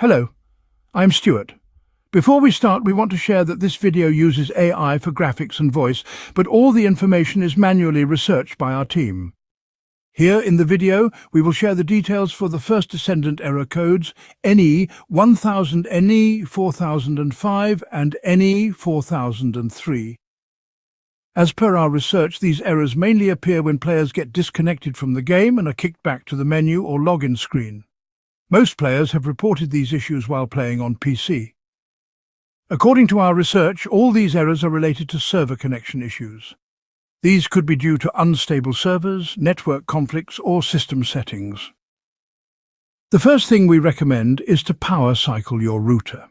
Hello, I'm Stuart. Before we start, we want to share that this video uses AI for graphics and voice, but all the information is manually researched by our team. Here in the video, we will share the details for the first Descendant error codes NE1000, NE4005 and NE4003. As per our research, these errors mainly appear when players get disconnected from the game and are kicked back to the menu or login screen. Most players have reported these issues while playing on PC. According to our research, all these errors are related to server connection issues. These could be due to unstable servers, network conflicts, or system settings. The first thing we recommend is to power cycle your router.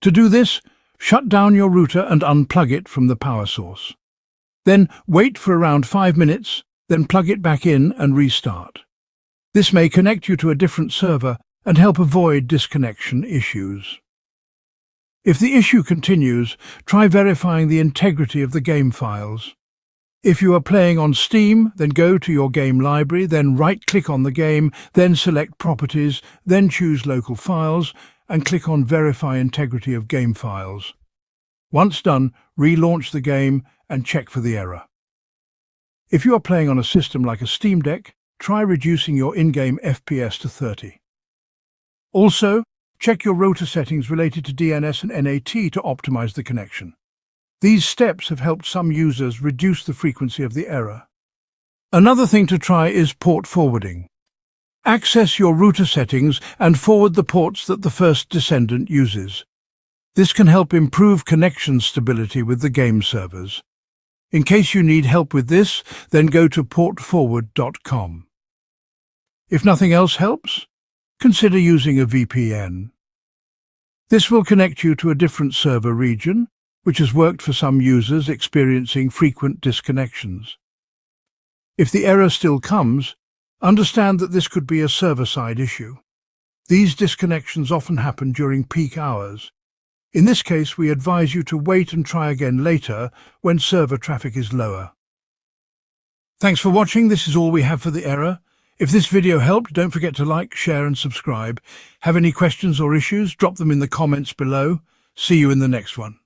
To do this, shut down your router and unplug it from the power source. Then wait for around 5 minutes, then plug it back in and restart. This may connect you to a different server and help avoid disconnection issues. If the issue continues, try verifying the integrity of the game files. If you are playing on Steam, then go to your game library, then right-click on the game, then select Properties, then choose Local Files, and click on Verify Integrity of Game Files. Once done, relaunch the game and check for the error. If you are playing on a system like a Steam Deck, try reducing your in-game FPS to 30. Also, check your router settings related to DNS and NAT to optimize the connection. These steps have helped some users reduce the frequency of the error. Another thing to try is port forwarding. Access your router settings and forward the ports that the first Descendant uses. This can help improve connection stability with the game servers. In case you need help with this, then go to portforward.com. If nothing else helps, consider using a VPN. This will connect you to a different server region, which has worked for some users experiencing frequent disconnections. If the error still comes, understand that this could be a server-side issue. These disconnections often happen during peak hours. In this case, we advise you to wait and try again later when server traffic is lower. Thanks for watching. This is all we have for the error. If this video helped, don't forget to like, share and subscribe. Have any questions or issues? Drop them in the comments below. See you in the next one.